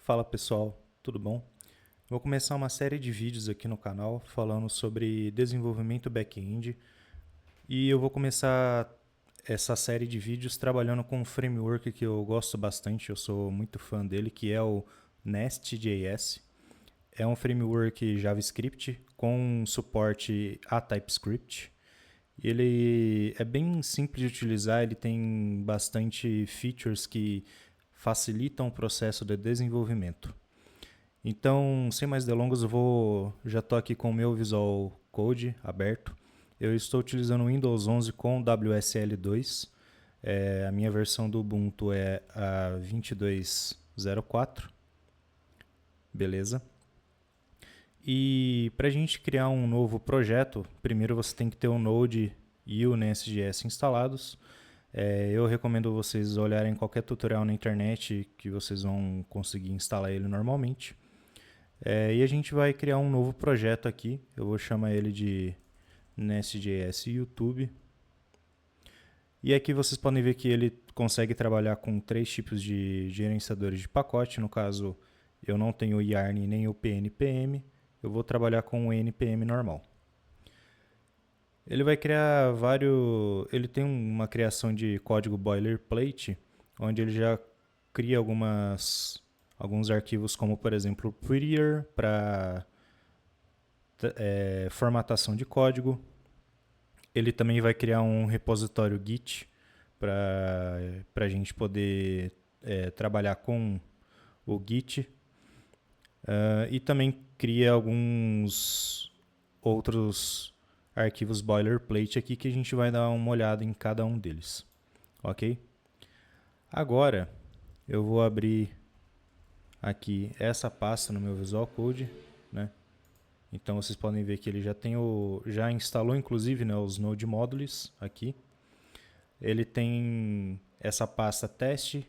Fala pessoal, tudo bom? Vou começar uma série de vídeos aqui no canal falando sobre desenvolvimento back-end e eu vou começar essa série de vídeos trabalhando com um framework que eu gosto bastante, eu sou muito fã dele, que é o Nest.js. É um framework JavaScript com suporte a TypeScript. Ele é bem simples de utilizar, ele tem bastante features que facilitam o processo de desenvolvimento. Então, sem mais delongas, já estou aqui com o meu Visual Code aberto. Eu estou utilizando o Windows 11 com WSL2. A minha versão do Ubuntu é a 22.04. Beleza. E para a gente criar um novo projeto, primeiro você tem que ter o Node e o Nest.js instalados. Eu recomendo vocês olharem qualquer tutorial na internet que vocês vão conseguir instalar ele normalmente. E a gente vai criar um novo projeto aqui. Eu vou chamar ele de Nest.js YouTube. E aqui vocês podem ver que ele consegue trabalhar com 3 tipos de gerenciadores de pacote. No caso, eu não tenho o Yarn nem o PNPM. Eu vou trabalhar com o NPM normal. Ele vai criar Ele tem uma criação de código boilerplate, onde ele já cria alguns arquivos, como por exemplo Prettier para formatação de código. Ele também vai criar um repositório Git para a gente poder trabalhar com o Git. E também cria alguns outros arquivos boilerplate aqui que a gente vai dar uma olhada em cada um deles. Ok? Agora eu vou abrir aqui essa pasta no meu Visual Code, né? Então vocês podem ver que ele já instalou inclusive, né, os Node Modules aqui. Ele tem essa pasta teste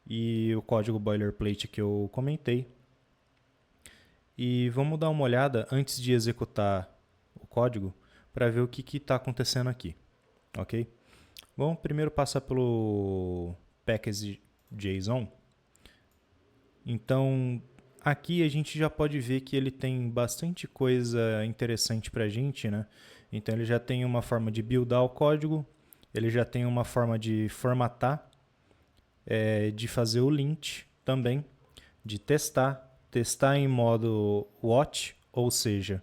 e o código boilerplate que eu comentei. E vamos dar uma olhada antes de executar o código para ver o que está acontecendo aqui, ok? Vamos primeiro passar pelo package.json. Então, aqui a gente já pode ver que ele tem bastante coisa interessante para a gente, né? Então, ele já tem uma forma de buildar o código, ele já tem uma forma de formatar, de fazer o lint também, de testar em modo watch, ou seja,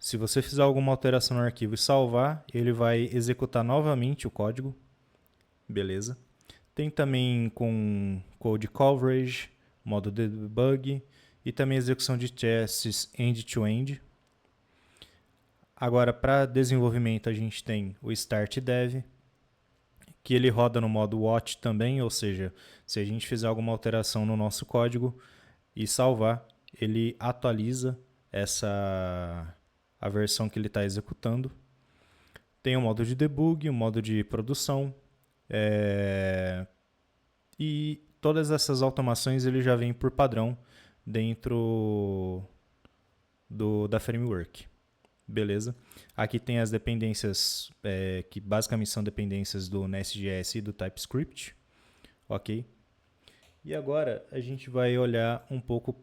se você fizer alguma alteração no arquivo e salvar, ele vai executar novamente o código. Beleza. Tem também com code coverage, modo debug e também execução de testes end-to-end. Agora, para desenvolvimento, a gente tem o start dev, que ele roda no modo watch também, ou seja, se a gente fizer alguma alteração no nosso código e salvar, ele atualiza a versão que ele está executando. Tem o modo de debug, o modo de produção, e todas essas automações ele já vem por padrão dentro da framework. Beleza? Aqui tem as dependências, que basicamente são dependências do Nest.js e do TypeScript. Ok? E agora a gente vai olhar um pouco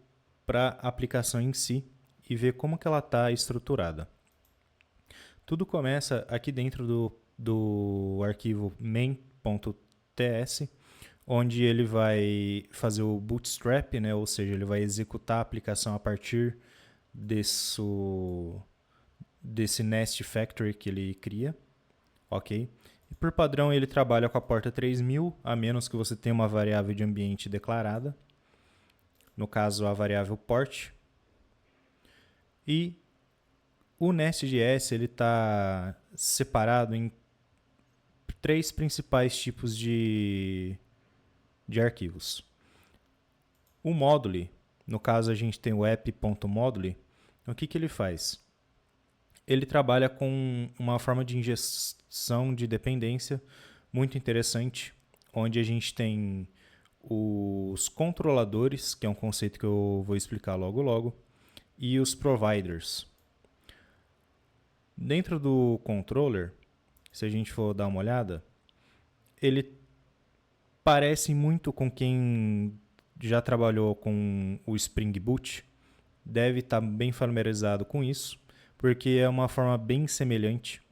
para a aplicação em si e ver como que ela está estruturada. Tudo começa aqui dentro do arquivo main.ts, onde ele vai fazer o bootstrap, né? Ou seja, ele vai executar a aplicação a partir desse Nest Factory que ele cria. Ok? E por padrão ele trabalha com a porta 3000, a menos que você tenha uma variável de ambiente declarada. No caso, a variável port. E o Nest.js está separado em 3 principais tipos de arquivos. O module, no caso a gente tem o app.module, o que ele faz? Ele trabalha com uma forma de injeção de dependência muito interessante, onde a gente tem os controladores, que é um conceito que eu vou explicar logo, e os providers. Dentro do controller, se a gente for dar uma olhada, ele parece muito com quem já trabalhou com o Spring Boot deve estar bem familiarizado com isso, porque é uma forma bem semelhante.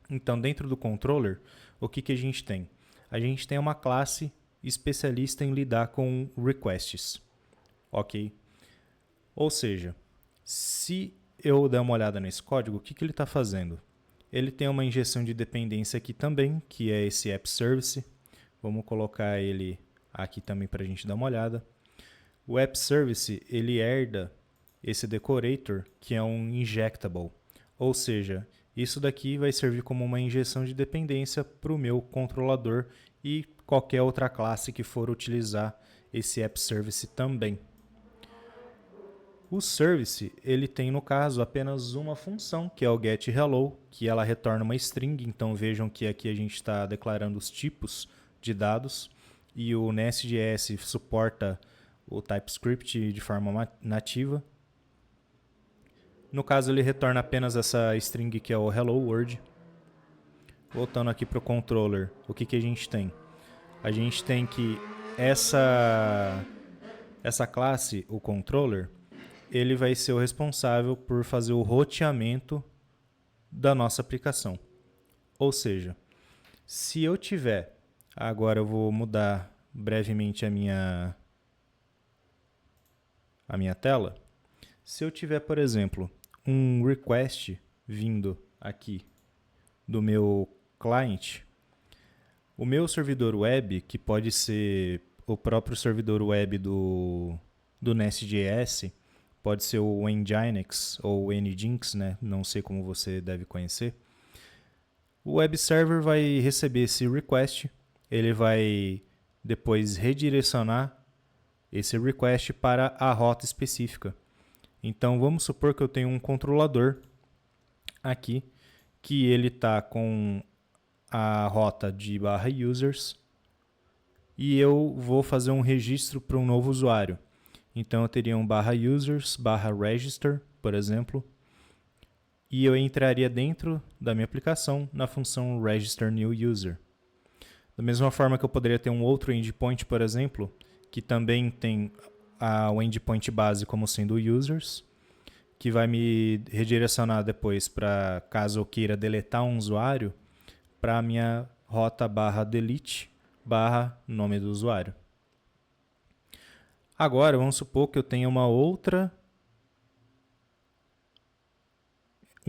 Então, dentro do controller, o que a gente tem? A gente tem uma classe especialista em lidar com requests, ok? Ou seja, se eu der uma olhada nesse código, o que ele está fazendo? Ele tem uma injeção de dependência aqui também, que é esse app service. Vamos colocar ele aqui também para a gente dar uma olhada. O app service, ele herda esse decorator, que é um injectable. Ou seja, isso daqui vai servir como uma injeção de dependência para o meu controlador e qualquer outra classe que for utilizar esse app service também. O service, ele tem no caso apenas uma função, que é o getHello, que ela retorna uma string, então vejam que aqui a gente está declarando os tipos de dados, e o Nest.js suporta o TypeScript de forma nativa. No caso, ele retorna apenas essa string que é o Hello World. Voltando aqui para o controller, o que a gente tem? A gente tem que essa classe, o controller, ele vai ser o responsável por fazer o roteamento da nossa aplicação. Ou seja, se eu tiver... Agora eu vou mudar brevemente a minha tela. Se eu tiver, por exemplo, um request vindo aqui do meu client, o meu servidor web, que pode ser o próprio servidor web do Nest.js, pode ser o Nginx ou o Nginx, né? Não sei como você deve conhecer. O web server vai receber esse request, ele vai depois redirecionar esse request para a rota específica. Então vamos supor que eu tenho um controlador aqui que ele está com a rota de /users e eu vou fazer um registro para um novo usuário. Então eu teria um /users, /register, por exemplo, e eu entraria dentro da minha aplicação na função register new user. Da mesma forma que eu poderia ter um outro endpoint, por exemplo, que também tem o endpoint base como sendo users, que vai me redirecionar depois para, caso eu queira deletar um usuário, para a minha rota /delete /nome do usuário. Agora, vamos supor que eu tenha um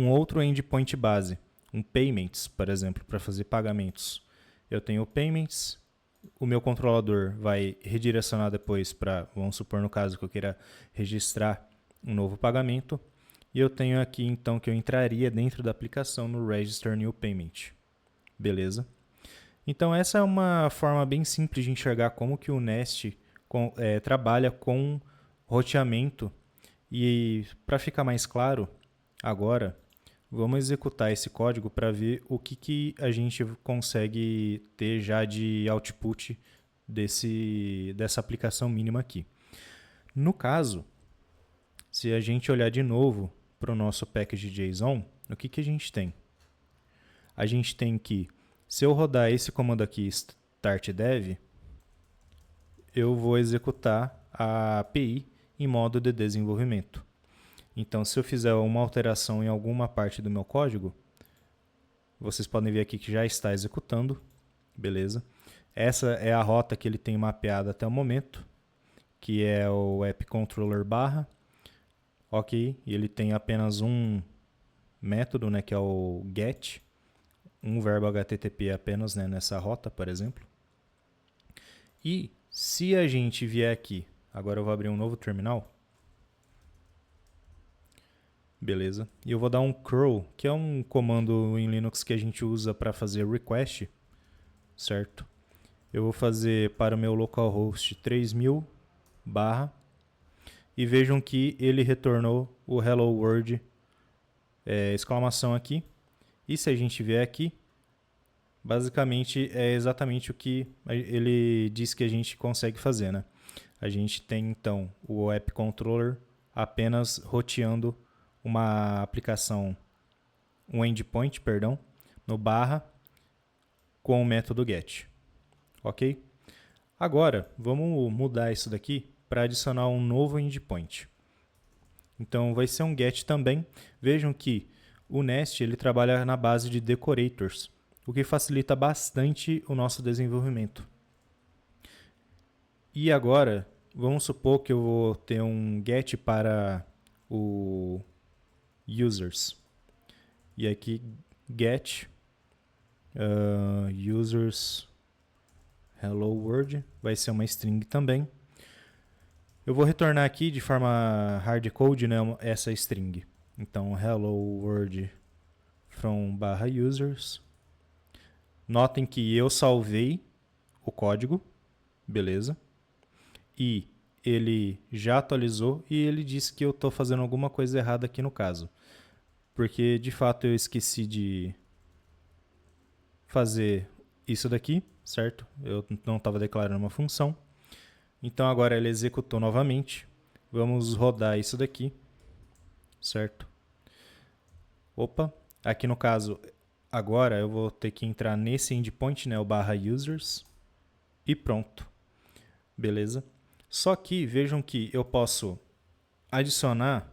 outro endpoint base, um payments, por exemplo, para fazer pagamentos. Eu tenho o payments, o meu controlador vai redirecionar depois para, vamos supor no caso que eu queira registrar um novo pagamento, e eu tenho aqui então que eu entraria dentro da aplicação no Register New Payment. Beleza? Então essa é uma forma bem simples de enxergar como que o Nest trabalha com roteamento. E para ficar mais claro, agora vamos executar esse código para ver o que a gente consegue ter já de output dessa aplicação mínima aqui. No caso, se a gente olhar de novo para o nosso package.json, o que a gente tem? A gente tem que, se eu rodar esse comando aqui, startDev, eu vou executar a API em modo de desenvolvimento. Então, se eu fizer uma alteração em alguma parte do meu código, vocês podem ver aqui que já está executando, beleza? Essa é a rota que ele tem mapeada até o momento, que é o app controller /, ok? E ele tem apenas um método, né, que é o get, um verbo HTTP apenas, né, nessa rota, por exemplo. E se a gente vier aqui, agora eu vou abrir um novo terminal, beleza? E eu vou dar um curl, que é um comando em Linux que a gente usa para fazer request, certo? Eu vou fazer para o meu localhost 3000 / e vejam que ele retornou o hello world exclamação aqui. E se a gente vier aqui, basicamente é exatamente o que ele diz que a gente consegue fazer, né? A gente tem então o app controller apenas roteando uma aplicação, um endpoint, perdão, no / com o método get, ok? Agora, vamos mudar isso daqui para adicionar um novo endpoint. Então, vai ser um get também. Vejam que o Nest ele trabalha na base de decorators, o que facilita bastante o nosso desenvolvimento. E agora, vamos supor que eu vou ter um get para o users. E aqui, get users hello world, vai ser uma string também. Eu vou retornar aqui de forma hardcode, né, essa string. Então, hello world from /users. Notem que eu salvei o código, beleza? E ele já atualizou e ele disse que eu estou fazendo alguma coisa errada aqui no caso. Porque, de fato, eu esqueci de fazer isso daqui, certo? Eu não estava declarando uma função. Então, agora ele executou novamente. Vamos rodar isso daqui, certo? Opa, aqui no caso, agora eu vou ter que entrar nesse endpoint, né, o /users, e pronto. Beleza? Só que vejam que eu posso adicionar,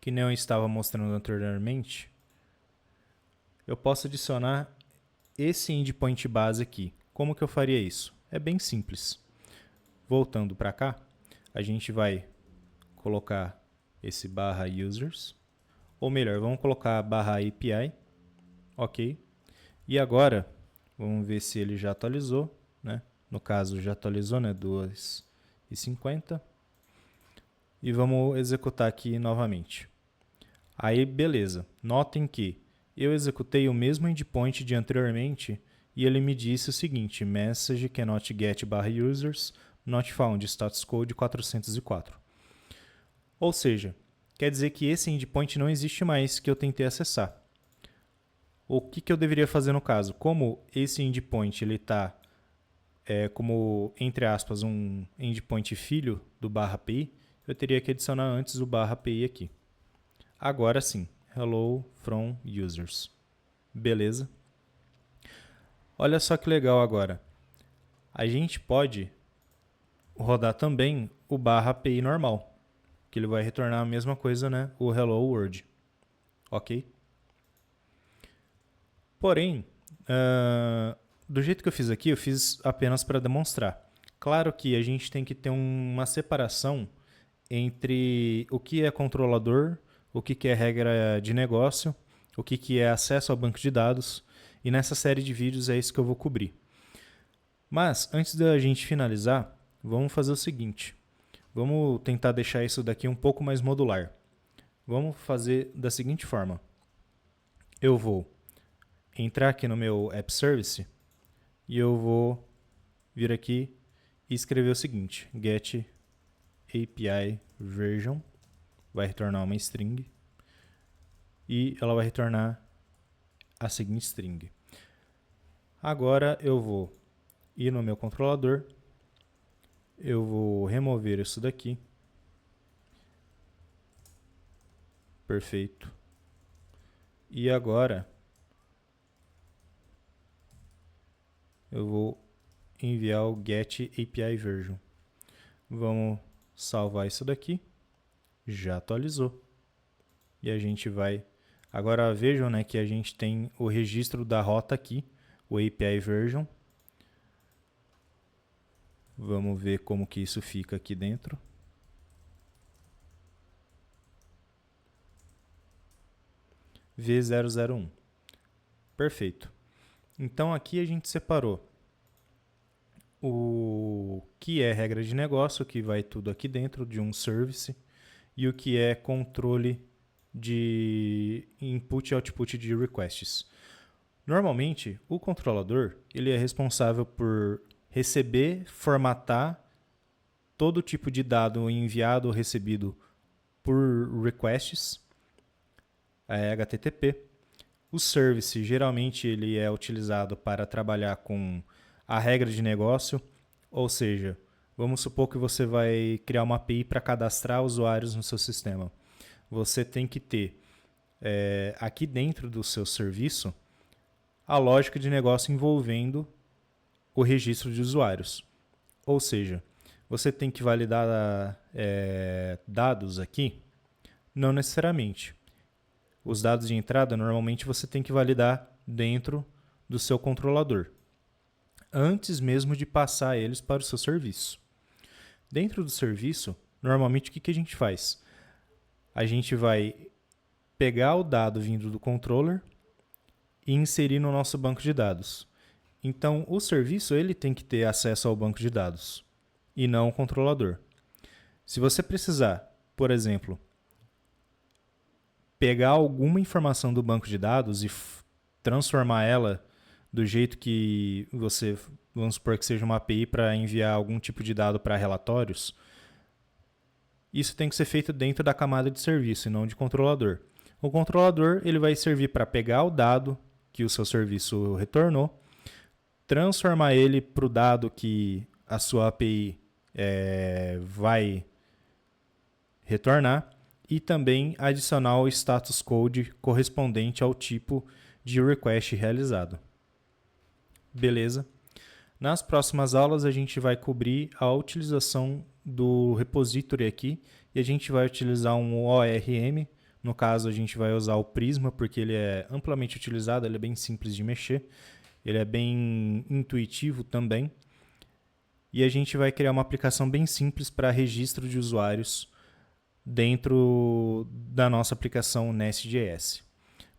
que nem eu estava mostrando anteriormente, eu posso adicionar esse endpoint base aqui. Como que eu faria isso? É bem simples. Voltando para cá, a gente vai colocar esse /users, ou melhor, vamos colocar /API, ok? E agora, vamos ver se ele já atualizou, né? No caso, já atualizou, né? 2:50. E vamos executar aqui novamente. Aí, beleza. Notem que eu executei o mesmo endpoint de anteriormente e ele me disse o seguinte: message cannot get /users not found status code 404. Ou seja, quer dizer que esse endpoint não existe mais que eu tentei acessar. O que eu deveria fazer no caso? Como esse endpoint está como, entre aspas, um endpoint filho do /API, eu teria que adicionar antes o /API aqui. Agora sim, hello from users. Beleza? Olha só que legal agora. A gente pode rodar também o /API normal, que ele vai retornar a mesma coisa, né? O hello world. Ok? Porém, do jeito que eu fiz aqui, eu fiz apenas para demonstrar. Claro que a gente tem que ter uma separação entre o que é controlador, o que é regra de negócio, o que é acesso ao banco de dados, e nessa série de vídeos é isso que eu vou cobrir. Mas, antes da gente finalizar, vamos fazer o seguinte. Vamos tentar deixar isso daqui um pouco mais modular. Vamos fazer da seguinte forma. Eu vou entrar aqui no meu App Service e eu vou vir aqui e escrever o seguinte: get API version, vai retornar uma string e ela vai retornar a seguinte string. Agora eu vou ir no meu controlador, eu vou remover isso daqui. Perfeito. E agora eu vou enviar o get API version. Vamos salvar isso daqui. Já atualizou. E a gente vai... Agora vejam, né, que a gente tem o registro da rota aqui, o API version. Vamos ver como que isso fica aqui dentro. V001. Perfeito. Então aqui a gente separou o que é regra de negócio, que vai tudo aqui dentro de um service, e o que é controle de input e output de requests. Normalmente, o controlador ele é responsável por receber, formatar todo tipo de dado enviado ou recebido por requests, HTTP. O service geralmente ele é utilizado para trabalhar com a regra de negócio, ou seja, vamos supor que você vai criar uma API para cadastrar usuários no seu sistema. Você tem que ter aqui dentro do seu serviço a lógica de negócio envolvendo o registro de usuários. Ou seja, você tem que validar dados aqui? Não necessariamente. Os dados de entrada, normalmente você tem que validar dentro do seu controlador, antes mesmo de passar eles para o seu serviço. Dentro do serviço, normalmente o que a gente faz? A gente vai pegar o dado vindo do controller e inserir no nosso banco de dados. Então, o serviço ele tem que ter acesso ao banco de dados e não o controlador. Se você precisar, por exemplo, pegar alguma informação do banco de dados e transformar ela do jeito que você, vamos supor que seja uma API para enviar algum tipo de dado para relatórios, isso tem que ser feito dentro da camada de serviço e não de controlador. O controlador ele vai servir para pegar o dado que o seu serviço retornou, transformar ele para o dado que a sua API vai retornar e também adicionar o status code correspondente ao tipo de request realizado. Beleza? Nas próximas aulas a gente vai cobrir a utilização do repository aqui e a gente vai utilizar um ORM. No caso, a gente vai usar o Prisma porque ele é amplamente utilizado, ele é bem simples de mexer, ele é bem intuitivo também. E a gente vai criar uma aplicação bem simples para registro de usuários dentro da nossa aplicação Nest.js.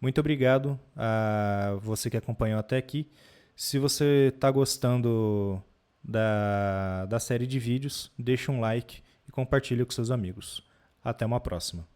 Muito obrigado a você que acompanhou até aqui. Se você está gostando da série de vídeos, deixa um like e compartilha com seus amigos. Até uma próxima.